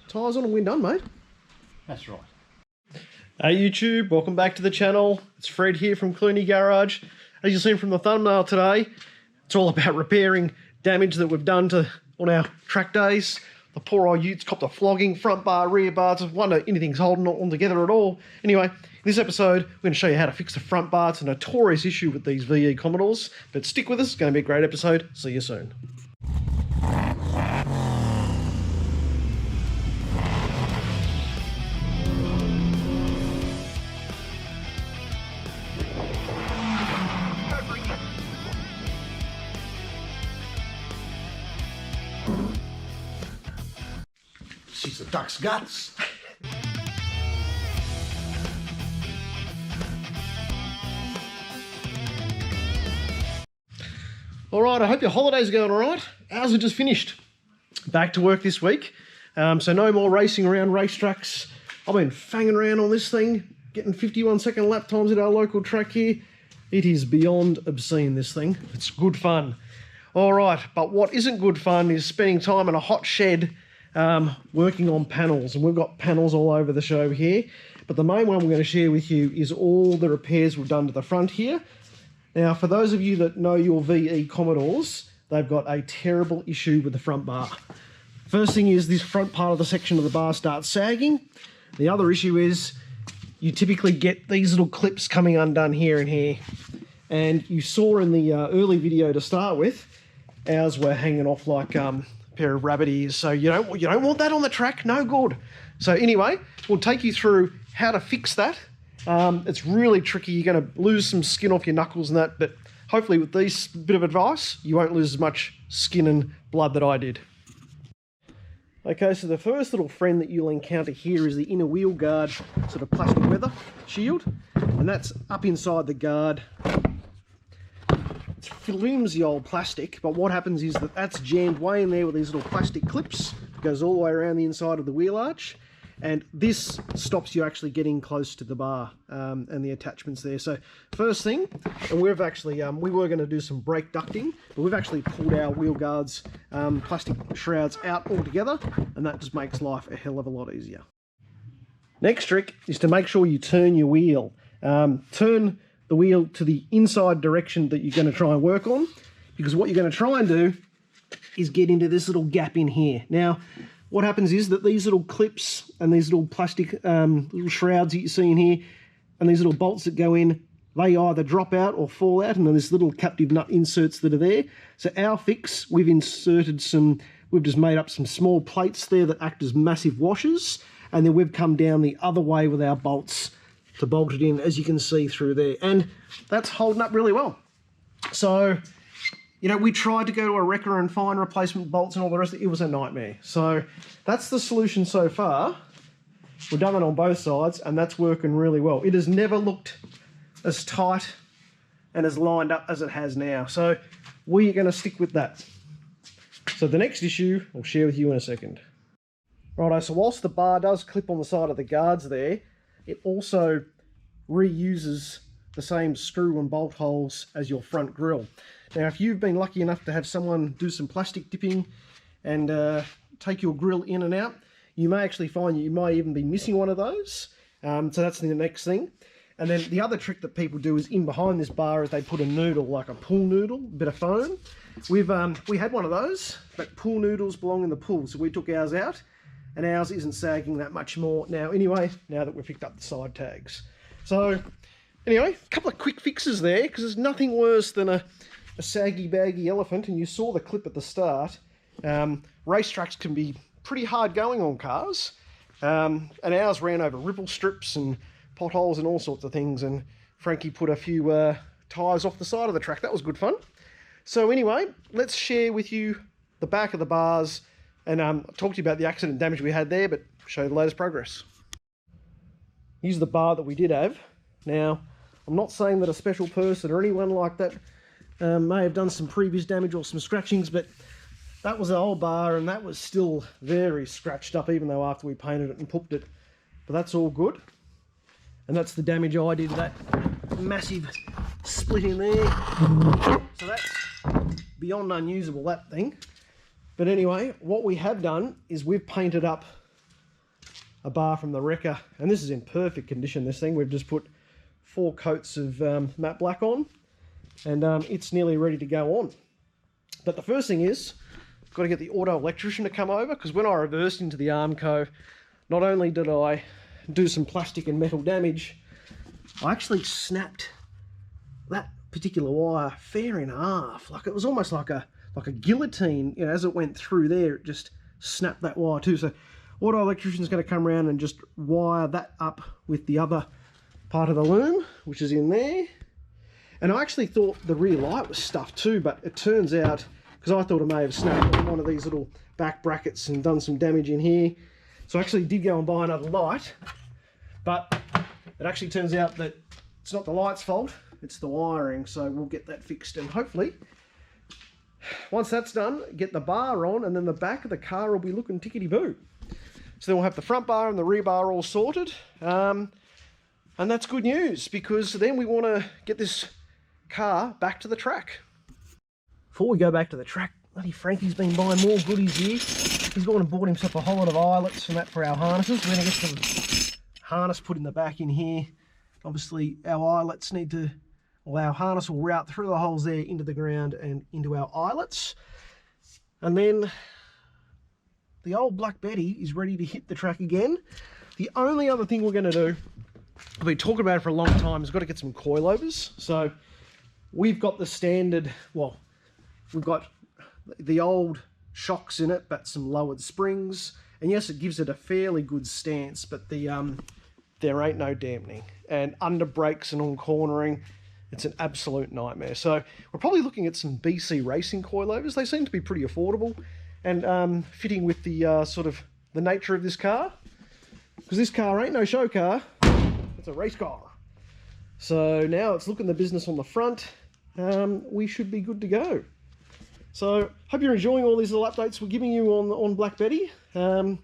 Tyres on and we're done, mate. That's right. Hey YouTube, welcome back to the channel. It's Fred here from Clooney Garage. As you've seen from the thumbnail today, it's all about repairing damage that we've done on our track days. The poor old utes copped a flogging, front bar, rear bars. I wonder if anything's holding on together at all. Anyway, in this episode, we're going to show you how to fix the front bar. It's a notorious issue with these VE Commodores, but stick with us. It's going to be a great episode. See you soon. She's a duck's guts. All right, I hope your holidays are going all right. Ours are just finished. Back to work this week. So no more racing around racetracks. I've been fanging around on this thing, getting 51-second lap times at our local track here. It is beyond obscene, this thing. It's good fun. All right, but what isn't good fun is spending time in a hot shed working on panels, and we've got panels all over the show here, but the main one we're going to share with you is all the repairs we've done to the front here. Now, for those of you that know your VE Commodores, they've got a terrible issue with the front bar. First thing is this front part of the section of the bar starts sagging. The other issue is you typically get these little clips coming undone here and here, and you saw in the early video to start with, ours were hanging off like pair of rabbit ears, so you don't want that on the track. No good. So anyway, we'll take you through how to fix that. It's really tricky. You're going to lose some skin off your knuckles and that, but hopefully with this bit of advice you won't lose as much skin and blood that I did. Okay, so the first little friend that you'll encounter here is the inner wheel guard sort of plastic weather shield, and that's up inside the guard. It's flimsy old plastic, but what happens is that's jammed way in there with these little plastic clips. It goes all the way around the inside of the wheel arch, and this stops you actually getting close to the bar and the attachments there. So first thing, and we've actually we were going to do some brake ducting, but we've actually pulled our wheel guards plastic shrouds out altogether, and that just makes life a hell of a lot easier. Next trick is to make sure you turn your wheel. Turn the wheel to the inside direction that you're going to try and work on, because what you're going to try and do is get into this little gap in here. Now, what happens is that these little clips and these little plastic little shrouds that you see in here, and these little bolts that go in, they either drop out or fall out, and then there's little captive nut inserts that are there. So our fix, we've just made up some small plates there that act as massive washers, and then we've come down the other way with our bolts to bolt it in, as you can see through there, and that's holding up really well. So, you know, we tried to go to a wrecker and find replacement bolts and all the rest of it. It was a nightmare. So that's the solution so far. We've done it on both sides, and that's working really well. It has never looked as tight and as lined up as it has now. So we're going to stick with that. So the next issue I'll share with you in a second. Righto, so whilst the bar does clip on the side of the guards there, it also reuses the same screw and bolt holes as your front grille. Now, if you've been lucky enough to have someone do some plastic dipping and take your grille in and out, you may actually find you might even be missing one of those. So that's the next thing. And then the other trick that people do is in behind this bar is they put a noodle, like a pool noodle, a bit of foam. We had one of those, but pool noodles belong in the pool, so we took ours out, and ours isn't sagging that much more now anyway, now that we've picked up the side tags. So anyway, a couple of quick fixes there, because there's nothing worse than a saggy baggy elephant, and you saw the clip at the start. Racetracks can be pretty hard going on cars, and ours ran over ripple strips and potholes and all sorts of things, and Frankie put a few tyres off the side of the track. That was good fun. So anyway, let's share with you the back of the bars and talk to you about the accident damage we had there, but show you the latest progress. Here's the bar that we did have. Now, I'm not saying that a special person or anyone like that may have done some previous damage or some scratchings, but that was an old bar and that was still very scratched up, even though after we painted it and pooped it. But that's all good. And that's the damage I did, that massive split in there. So that's beyond unusable, that thing. But anyway, what we have done is we've painted up a bar from the wrecker, and this is in perfect condition, this thing. We've just put 4 coats of matte black on, and it's nearly ready to go on. But the first thing is, got to get the auto electrician to come over, because when I reversed into the Armco, not only did I do some plastic and metal damage, I actually snapped that particular wire fair in half. Like, it was almost like a guillotine, you know, as it went through there, it just snapped that wire too. So auto electrician's going to come around and just wire that up with the other part of the loom, which is in there. And I actually thought the rear light was stuffed too, but it turns out, because I thought it may have snapped on one of these little back brackets and done some damage in here. So I actually did go and buy another light, but it actually turns out that it's not the light's fault, it's the wiring. So we'll get that fixed, and hopefully once that's done, get the bar on, and then the back of the car will be looking tickety-boo. So then we'll have the front bar and the rear bar all sorted. And that's good news, because then we want to get this car back to the track. Before we go back to the track, bloody Frankie's been buying more goodies here. He's gone and bought himself a whole lot of eyelets and that for our harnesses. We're going to get some harness put in the back in here. Obviously our eyelets need to, well, our harness will route through the holes there into the ground and into our eyelets. And then the old Black Betty is ready to hit the track again. The only other thing we're going to do, I've been talking about it for a long time, is got to get some coilovers. So we've got the standard, well, we've got the old shocks in it, but some lowered springs. And yes, it gives it a fairly good stance, but the there ain't no dampening. And under brakes and on cornering, it's an absolute nightmare. So we're probably looking at some BC Racing coilovers. They seem to be pretty affordable and fitting with the sort of the nature of this car. Because this car ain't no show car, it's a race car. So now it's looking the business on the front. We should be good to go. So hope you're enjoying all these little updates we're giving you on Black Betty. The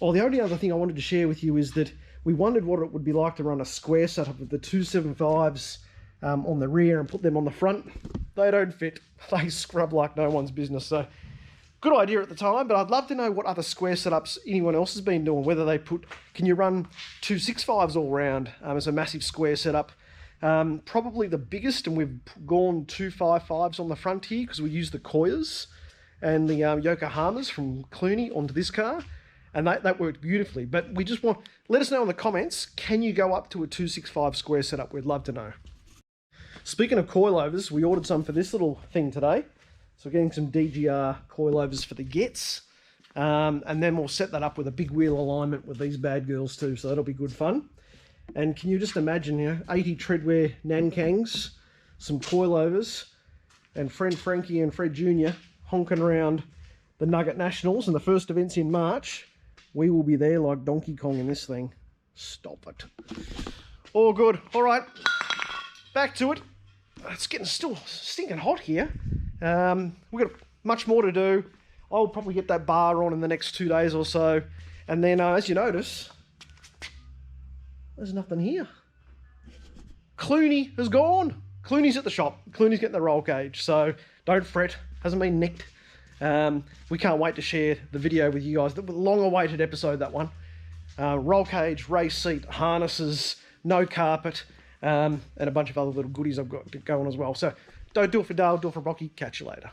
only other thing I wanted to share with you is that we wondered what it would be like to run a square setup of the 275s on the rear and put them on the front. They don't fit. They scrub like no one's business. So good idea at the time, but I'd love to know what other square setups anyone else has been doing, whether they put, can you run 265s all round as a massive square setup? Probably the biggest, and we've gone 255s on the front here because we use the Koyas and the Yokohamas from Clooney onto this car, and that worked beautifully. But we just want, let us know in the comments, can you go up to a 265 square setup? We'd love to know. Speaking of coilovers, we ordered some for this little thing today. So we're getting some DGR coilovers for the Gets, and then we'll set that up with a big wheel alignment with these bad girls too, so that'll be good fun. And can you just imagine, you know, 80 treadwear Nankangs, some coilovers, and friend Frankie and Fred Jr. honking around the Nugget Nationals, and the first event's in March. We will be there like Donkey Kong in this thing. Stop it. All good. All right, back to it. It's getting still stinking hot here. We've got much more to do. I'll probably get that bar on in the next 2 days or so. And then, as you notice, there's nothing here. Clooney has gone. Clooney's at the shop. Clooney's getting the roll cage. So don't fret. Hasn't been nicked. We can't wait to share the video with you guys. The long-awaited episode, that one. Roll cage, race seat, harnesses, no carpet, and a bunch of other little goodies I've got going as well. So don't do it for Dale, do it for Rocky. Catch you later.